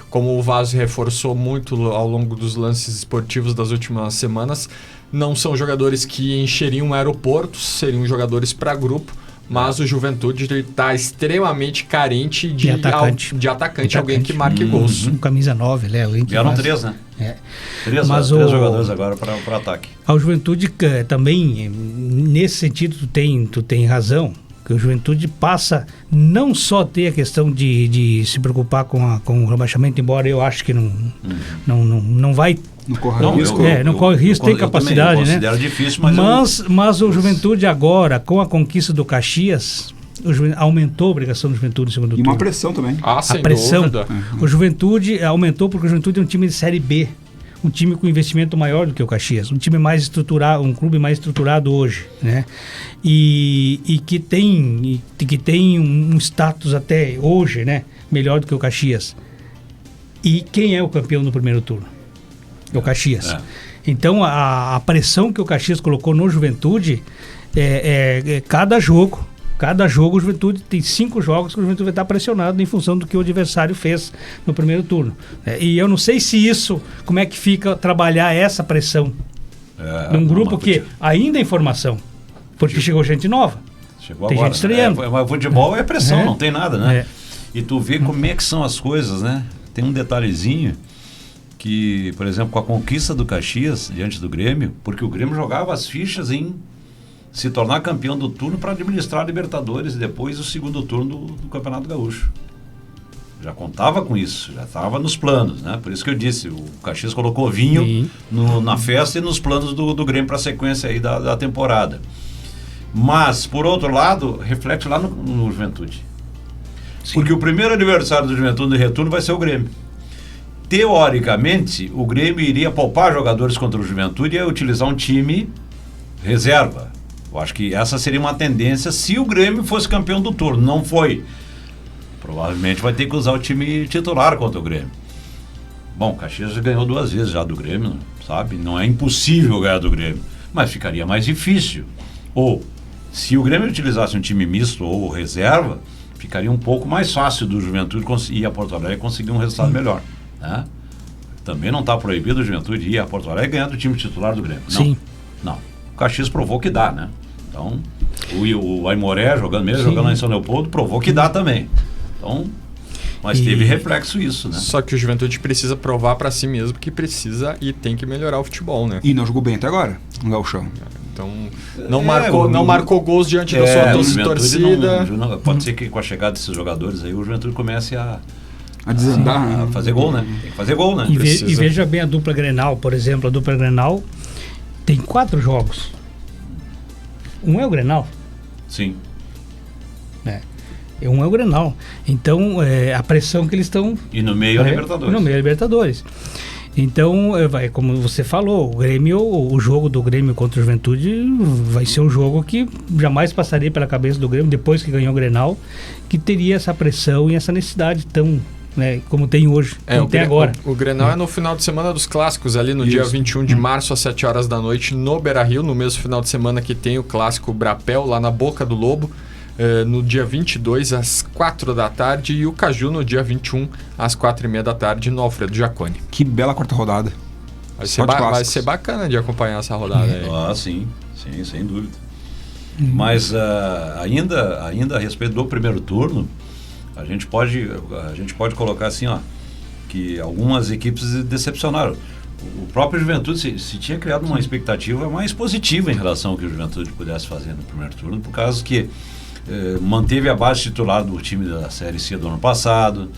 Como o Vaz reforçou muito ao longo dos lances esportivos das últimas semanas, não são jogadores que encheriam aeroportos, seriam jogadores para grupo, mas o Juventude está extremamente carente de atacante, alguém que marque gols. Camisa 9, né? Vieram 3, né? Três jogadores agora para ataque. A Juventude também, nesse sentido, tu tem razão, que o Juventude passa não só ter a questão de se preocupar com o rebaixamento, embora eu acho que não vai... Não corre risco. Não corre risco, tem capacidade, eu considero difícil, mas o Juventude agora, com a conquista do Caxias, aumentou a obrigação do Juventude no segundo turno. E uma pressão também. A pressão. O Juventude aumentou porque o Juventude é um time de Série B. Um time com investimento maior do que o Caxias. Um time mais estruturado, um clube mais estruturado hoje, né? E que tem um status até hoje, né? Melhor do que o Caxias. E quem é o campeão do primeiro turno? É o Caxias. Então, a pressão que o Caxias colocou no Juventude cada jogo o Juventude tem 5 jogos que o Juventude vai estar pressionado em função do que o adversário fez no primeiro turno. E eu não sei se isso, como é que fica trabalhar essa pressão num grupo que ainda é em formação, porque chegou gente nova. Tem agora, gente estreando. Mas futebol é pressão, não tem nada, né? E tu vê como é que são as coisas, né? Tem um detalhezinho que, por exemplo, com a conquista do Caxias diante do Grêmio, porque o Grêmio jogava as fichas em se tornar campeão do turno para administrar a Libertadores e depois o segundo turno do Campeonato Gaúcho. Já contava com isso, já estava nos planos, né? Por isso que eu disse, o Caxias colocou vinho na festa e nos planos do Grêmio para a sequência aí da temporada. Mas, por outro lado, reflete lá no Juventude. Sim. Porque o primeiro adversário do Juventude no retorno vai ser o Grêmio. Teoricamente, o Grêmio iria poupar jogadores contra o Juventude e ia utilizar um time reserva. Eu acho que essa seria uma tendência se o Grêmio fosse campeão do turno. Não foi. Provavelmente vai ter que usar o time titular contra o Grêmio. Bom, o Caxias já ganhou 2 vezes já do Grêmio, sabe? Não é impossível ganhar do Grêmio, mas ficaria mais difícil. Ou, se o Grêmio utilizasse um time misto ou reserva, ficaria um pouco mais fácil do Juventude ir a Porto Alegre e conseguir um resultado melhor. Né? Também não está proibido o Juventude ir a Porto Alegre e ganhar do time titular do Grêmio. Sim. Não. O Caxias provou que dá, né? Então, o Aimoré jogando lá em São Leopoldo provou que dá também. Então, mas teve reflexo isso, né? Só que o Juventude precisa provar para si mesmo que precisa e tem que melhorar o futebol, né? E não jogou bem até agora no Gauchão. Então, não marcou gols diante da sua torcida. Pode ser que com a chegada desses jogadores aí o Juventude comece a desandar, a fazer gol, né? Tem que fazer gol, né? E veja bem a dupla Grenal, por exemplo. A dupla Grenal tem 4 jogos. Um é o Grenal. Sim. Um é o Grenal. Então, a pressão que eles estão... E no meio a Libertadores. No meio a Libertadores. Então, como você falou, o Grêmio, o jogo do Grêmio contra o Juventude vai ser um jogo que jamais passaria pela cabeça do Grêmio, depois que ganhou o Grenal, que teria essa pressão e essa necessidade tão... Né, como tem hoje, como tem agora. O Grenal é no final de semana dos clássicos, ali no dia 21 de março, às 7 horas da noite, no Beira-Rio, no mesmo final de semana que tem o clássico Brapel, lá na Boca do Lobo, no dia 22, às 4 da tarde, e o Caju no dia 21, às 4h30 da tarde, no Alfredo Jaconi. Que bela quarta rodada. Vai ser bacana de acompanhar essa rodada aí. Sim, sem dúvida. Mas ainda a respeito do primeiro turno, a gente pode colocar assim, que algumas equipes decepcionaram. O próprio Juventude se tinha criado uma expectativa mais positiva em relação ao que o Juventude pudesse fazer no primeiro turno, por causa que manteve a base titular do time da Série C do ano passado,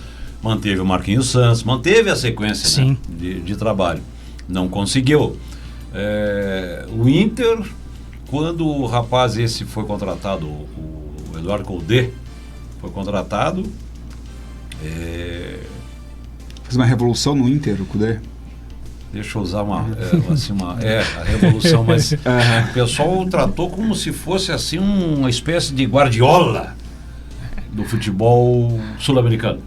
manteve o Marquinhos Santos, manteve a sequência, né, de trabalho. Não conseguiu. O Inter, quando o rapaz esse foi contratado, o Eduardo Colde, foi contratado. Fez uma revolução no Inter, o Cudê. Deixa eu usar a revolução, mas o pessoal tratou como se fosse assim uma espécie de Guardiola do futebol sul-americano.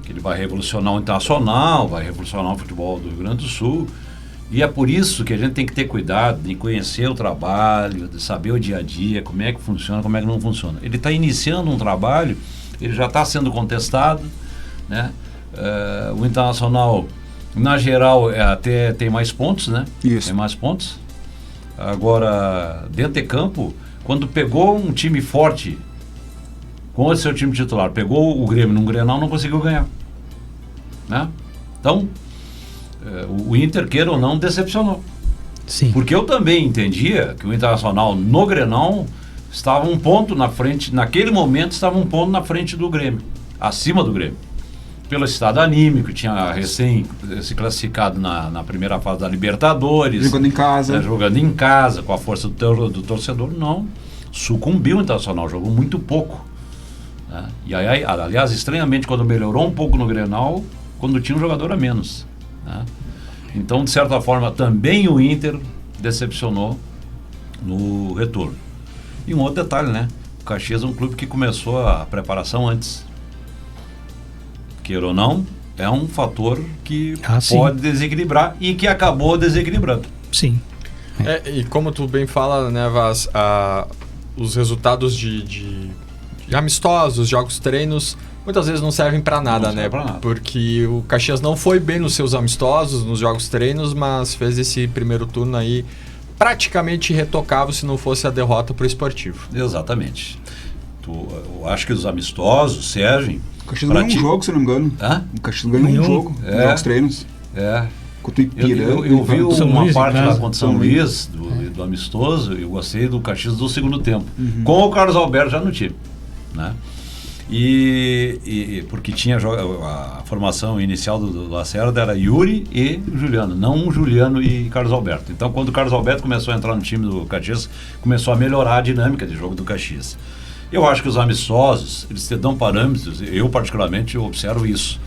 Que ele vai revolucionar o Internacional, vai revolucionar o futebol do Rio Grande do Sul. E é por isso que a gente tem que ter cuidado de conhecer o trabalho, de saber o dia a dia, como é que funciona, como é que não funciona. Ele está iniciando um trabalho, ele já está sendo contestado, né? O Internacional Na geral, até tem mais pontos, né? Isso. Tem mais pontos. Agora, dentro de campo, quando pegou um time forte, com o seu time titular, pegou o Grêmio num Grenal, não conseguiu ganhar. Né? Então, o Inter, queira ou não, decepcionou. Sim. Porque eu também entendia que o Internacional no Grenal estava um ponto na frente, naquele momento estava um ponto na frente do Grêmio, acima do Grêmio. Pelo estado anímico, tinha recém se classificado na primeira fase da Libertadores. Jogando em casa. Jogando em casa, com a força do torcedor, não. Sucumbiu o Internacional, jogou muito pouco. Né? E aí, aliás, estranhamente, quando melhorou um pouco no Grenal, quando tinha um jogador a menos. Né? Então, de certa forma, também o Inter decepcionou no retorno. E um outro detalhe, né? O Caxias é um clube que começou a preparação antes. Queira ou não, é um fator que pode desequilibrar e que acabou desequilibrando. Sim. E como tu bem fala, né, Vaz, os resultados de amistosos, jogos, treinos, muitas vezes não servem para nada, né? Pra nada. Porque o Caxias não foi bem nos seus amistosos, nos jogos, treinos, mas fez esse primeiro turno aí praticamente irretocável se não fosse a derrota pro Esportivo. Exatamente. Eu acho que os amistosos servem... O Caxias ganhou um jogo, se não me engano. O Caxias ganhou um jogo, jogos, treinos. Contra o Ipiranga. Eu vi uma parte lá contra São Luís, do amistoso, eu gostei do Caxias do segundo tempo, com o Carlos Alberto já no time. Né? Porque tinha a formação inicial do Lacerda era Yuri e Juliano, não Juliano e Carlos Alberto. Então, quando o Carlos Alberto começou a entrar no time do Caxias, começou a melhorar a dinâmica de jogo do Caxias. Eu acho que os amistosos, eles te dão parâmetros, eu particularmente observo isso,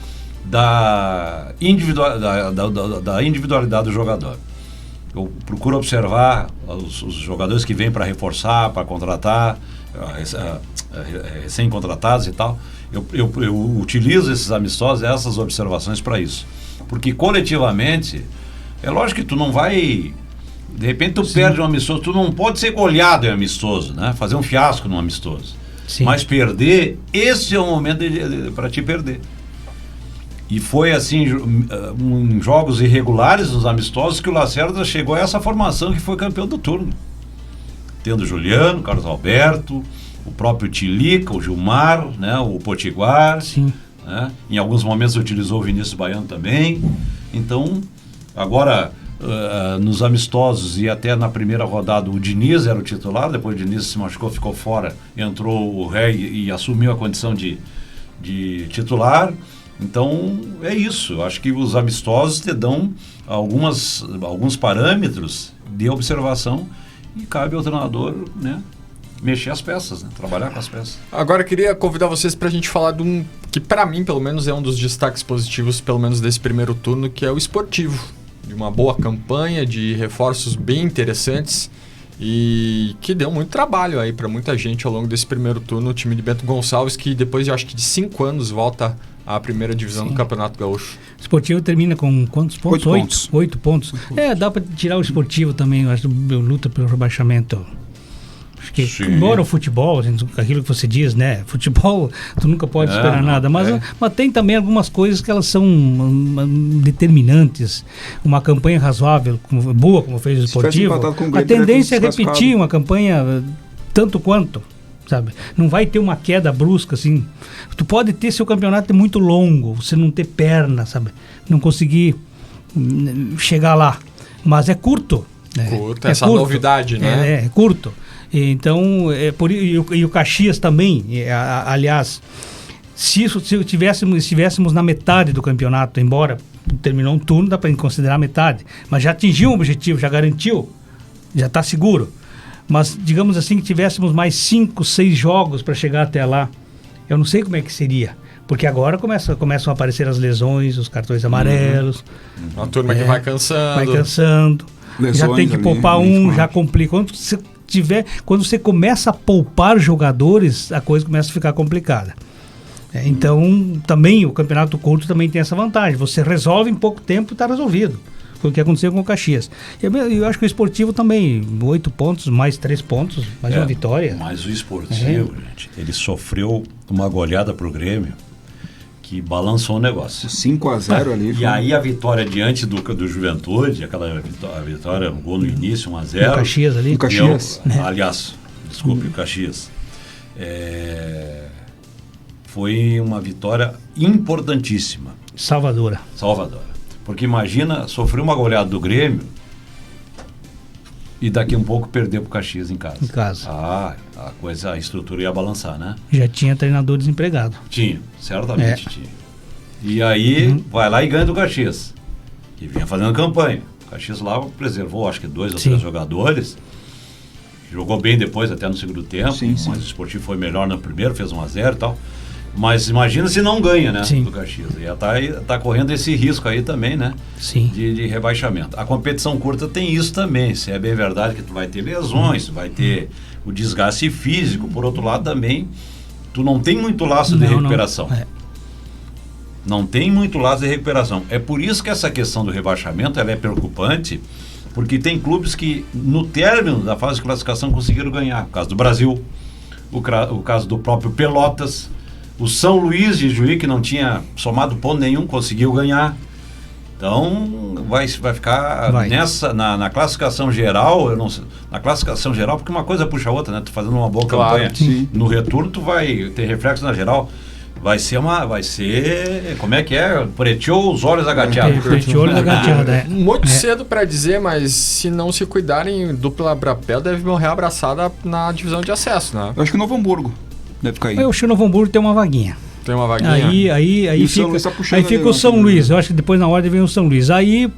da individualidade do jogador. Eu procuro observar os jogadores que vêm para reforçar, para contratar, recém-contratados e tal. Eu utilizo esses amistosos, essas observações para isso. Porque coletivamente, é lógico que tu não vai... De repente tu perde um amistoso, tu não pode ser goleado em amistoso, né? Fazer um fiasco num amistoso. Sim. Mas perder, esse é o momento para te perder. E foi assim, em jogos irregulares, nos amistosos, que o Lacerda chegou a essa formação que foi campeão do turno. Tendo Juliano, Carlos Alberto, o próprio Tilica, o Gilmar, né? O Potiguar. Sim. Né? Em alguns momentos utilizou o Vinícius Baiano também. Então, agora... nos amistosos e até na primeira rodada o Diniz era o titular, depois o Diniz se machucou, ficou fora, entrou o Rei e assumiu a condição de titular. Então é isso, eu acho que os amistosos te dão alguns parâmetros de observação e cabe ao treinador, né, mexer as peças, né, trabalhar com as peças. Agora eu queria convidar vocês para a gente falar de um que para mim pelo menos é um dos destaques positivos, pelo menos desse primeiro turno, que é o Esportivo. De uma boa campanha, de reforços bem interessantes e que deu muito trabalho aí para muita gente ao longo desse primeiro turno. O time de Bento Gonçalves, que depois de acho que de 5 anos volta à primeira divisão do Campeonato Gaúcho. O Esportivo termina com quantos pontos? 8 pontos. Dá para tirar o Esportivo também, eu acho, do luta pelo rebaixamento. Acho que, embora o futebol, aquilo que você diz, né? Futebol, tu nunca pode esperar nada. Mas tem também algumas coisas que elas são determinantes. Uma campanha razoável, boa, como fez o Esportivo. A tendência é repetir uma campanha tanto quanto, sabe? Não vai ter uma queda brusca, assim. Tu pode ter seu campeonato muito longo, você não ter perna, sabe? Não conseguir chegar lá. Mas é curto. Essa curto. Novidade, né? É curto. Então, e o Caxias também, aliás, se estivéssemos na metade do campeonato, embora terminou um turno, dá para considerar metade, mas já atingiu um objetivo, já garantiu, já está seguro. Mas, digamos assim, que tivéssemos mais 5, 6 jogos para chegar até lá, eu não sei como é que seria. Porque agora começam a aparecer as lesões, os cartões amarelos. A turma que vai cansando. Vai cansando. Lesões já tem que poupar já complica. Quando você começa a poupar jogadores, a coisa começa a ficar complicada. Então, também o campeonato curto também tem essa vantagem. Você resolve em pouco tempo e está resolvido. Foi o que aconteceu com o Caxias. Eu acho que o Esportivo também, 8 pontos, mais 3 pontos, mais uma vitória. Mas o Esportivo, gente, ele sofreu uma goleada para o Grêmio, que balançou o negócio. 5-0 ali. E aí a vitória diante do Juventude, aquela vitória, um gol no início, 1-0. O Caxias ali. O Caxias. Aliás, desculpe, o Caxias. Foi uma vitória importantíssima. Salvadora. Porque imagina, sofreu uma goleada do Grêmio e daqui um pouco perdeu pro Caxias em casa. A estrutura ia balançar, né? Já tinha treinador desempregado. Tinha, certamente tinha. E aí vai lá e ganha do Caxias. E vinha fazendo campanha. O Caxias lá preservou, acho que 2 ou 3 jogadores. Jogou bem depois, até no segundo tempo. Mas o Esportivo foi melhor no primeiro, fez 1-0 e tal. Mas imagina se não ganha, né? Do Caxias. E tá correndo esse risco aí também, né? Sim. De rebaixamento. A competição curta tem isso também. Se é bem verdade que tu vai ter lesões, vai ter o desgaste físico. Por outro lado também, tu não tem muito laço de recuperação. Não tem muito laço de recuperação. É por isso que essa questão do rebaixamento ela é preocupante, porque tem clubes que no término da fase de classificação conseguiram ganhar. O caso do Brasil, o caso do próprio Pelotas, o São Luís de Juí, que não tinha somado ponto nenhum, conseguiu ganhar. Então, vai ficar na classificação geral, eu não sei, na classificação geral, porque uma coisa puxa a outra, né? Tu fazendo uma boa campanha. Sim. No retorno, tu vai ter reflexo na geral. Vai ser, como é que é? Preteou os olhos agateados. Preteou os olhos agateados, Muito cedo para dizer, mas se não se cuidarem, dupla Brapel deve morrer abraçada na divisão de acesso, né? Eu acho que o Novo Hamburgo deve cair. Eu acho que o Novo Hamburgo tem uma vaguinha. Tem uma vaguinha? Aí fica o São Luís. Eu acho que depois na ordem vem o São Luís. Aí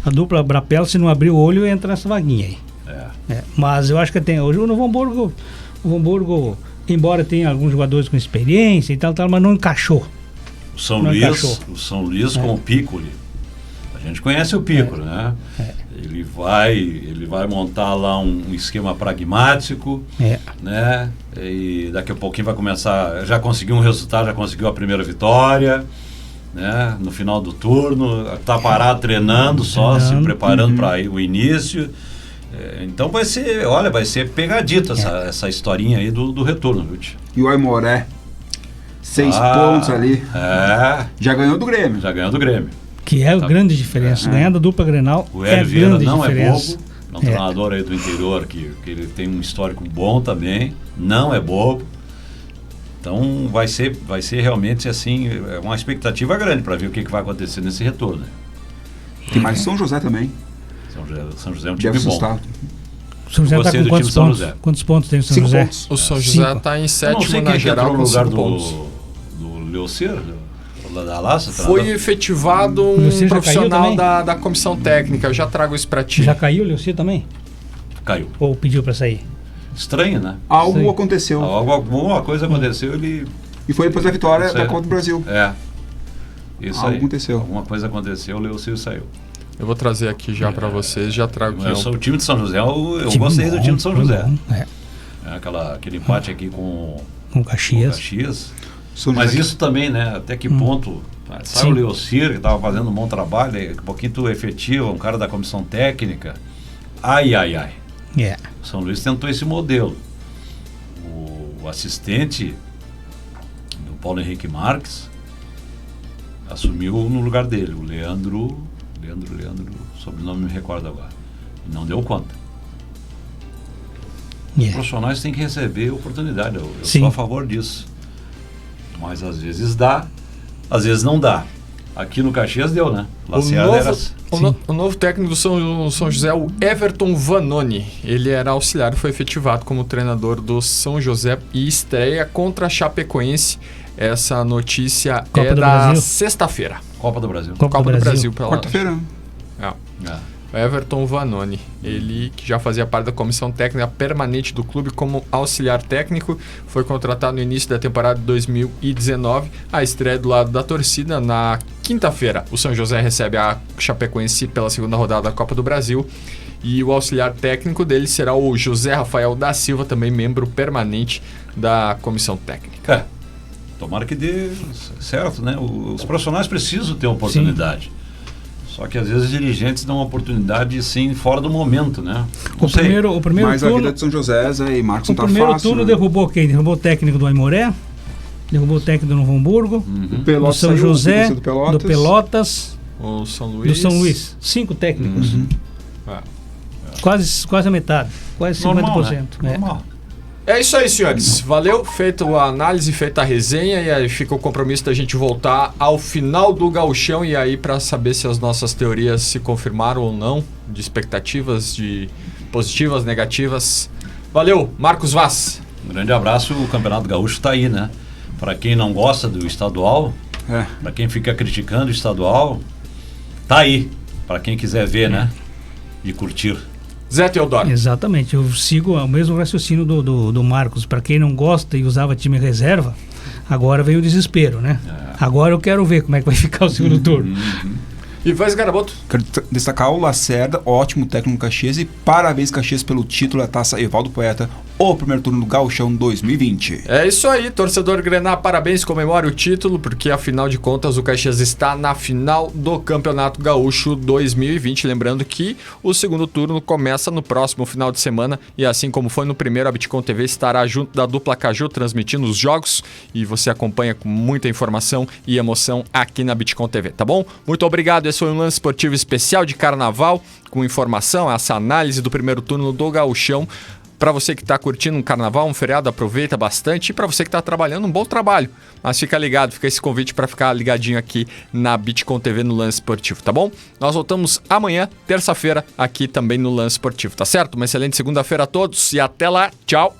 a dupla Brapel, se não abrir o olho, entra nessa vaguinha aí. Mas eu acho que tem. Hoje o Novo Hamburgo, embora tenha alguns jogadores com experiência e tal, mas não encaixou. O São Luís com o Piccoli. A gente conhece o Piccoli, né? Ele vai montar lá um esquema pragmático, né? E daqui a pouquinho vai começar, já conseguiu um resultado, já conseguiu a primeira vitória, né? No final do turno, está parado treinando só, se preparando para o início. Então vai ser pegadito essa historinha aí do retorno, viu? E o Aimoré, 6 pontos ali. Já ganhou do Grêmio. Que é a grande diferença. Ganhar da dupla Grenal o Hélio Vieira não diferença. É bobo. É um treinador aí do interior que ele tem um histórico bom também. Não é bobo. Então vai ser realmente assim, uma expectativa grande para ver o que vai acontecer nesse retorno. Tem mais São José também. São José é um time bom. O São José está com quantos pontos? Quantos pontos tem o São José? Pontos. O São José está em 7º na geral no lugar do Leocir, da Laça. Foi efetivado um profissional da comissão técnica. Eu já trago isso para ti. Já caiu o Leocir também? Caiu. Ou pediu para sair? Estranho, né? Algo aconteceu. Alguma coisa aconteceu, E foi depois da vitória da Copa do Brasil. Isso algo aí. Aconteceu. Alguma coisa aconteceu, o Leocir saiu. Eu vou trazer aqui já para vocês, já trago aqui. O time de São José, eu gostei do time de São José. Aquele empate aqui com o Caxias. Mas isso também, né? Até que ponto sai o Leocir, que estava fazendo um bom trabalho, daqui a pouquinho tu efetiva, um cara da comissão técnica. Ai. O São Luís tentou esse modelo. O assistente do Paulo Henrique Marques assumiu no lugar dele, o Leandro, sobrenome me recordo agora. E não deu conta. Os profissionais têm que receber oportunidade. Eu sou a favor disso. Mas às vezes dá, às vezes não dá. Aqui no Caxias deu, né? O novo técnico do São José é o Everton Vanoni. Ele era auxiliar e foi efetivado como treinador do São José e estreia contra a Chapecoense. Essa notícia Copa do da Brasil. Sexta-feira. Copa do Brasil. Copa do Brasil. Quarta-feira. Everton Vanoni, ele que já fazia parte da comissão técnica permanente do clube como auxiliar técnico, foi contratado no início da temporada de 2019. A estreia do lado da torcida na quinta-feira. O São José recebe a Chapecoense pela segunda rodada da Copa do Brasil e o auxiliar técnico dele será o José Rafael da Silva, também membro permanente da comissão técnica. Tomara que dê certo, né? Os profissionais precisam ter oportunidade. Só que às vezes os dirigentes dão uma oportunidade sim fora do momento, né? O primeiro Mas turno, a vida de São José e Marcos não tá fácil. O primeiro turno né? Derrubou quem? Derrubou o técnico do Aimoré? derrubou o técnico do Novo Hamburgo, do São José, do Pelotas, o São Luís. Do São Luís. 5 técnicos. Quase a metade. Quase 50%. Normal. É isso aí, senhores. Valeu. Feita a análise, feita a resenha. E aí fica o compromisso da gente voltar ao final do Gauchão. E aí para saber se as nossas teorias se confirmaram ou não. De expectativas, de positivas, negativas. Valeu, Marcos Vaz. Um grande abraço. O Campeonato Gaúcho está aí, né? Para quem não gosta do estadual, para quem fica criticando o estadual, tá aí. Para quem quiser ver, né? E curtir. Zé Teodoro. Exatamente, eu sigo o mesmo raciocínio do Marcos. Para quem não gosta e usava time reserva, agora veio o desespero, né? Agora eu quero ver como é que vai ficar o segundo turno. E vai, Garaboto. Quero destacar o Lacerda, ótimo técnico do Caxias, e parabéns, Caxias, pelo título da Taça Evaldo Poeta, o primeiro turno do Gauchão 2020. É isso aí, torcedor Grená, parabéns, comemore o título, porque afinal de contas o Caxias está na final do Campeonato Gaúcho 2020. Lembrando que o segundo turno começa no próximo final de semana e assim como foi no primeiro, a Bitcom TV estará junto da dupla Caju transmitindo os jogos e você acompanha com muita informação e emoção aqui na Bitcom TV, tá bom? Muito obrigado, esse foi um lance esportivo especial de Carnaval com informação, essa análise do primeiro turno do Gauchão. Para você que está curtindo um carnaval, um feriado, aproveita bastante. E para você que está trabalhando, um bom trabalho. Mas fica ligado, fica esse convite para ficar ligadinho aqui na Bitcom TV no Lance Esportivo, tá bom? Nós voltamos amanhã, terça-feira, aqui também no Lance Esportivo, tá certo? Uma excelente segunda-feira a todos e até lá. Tchau!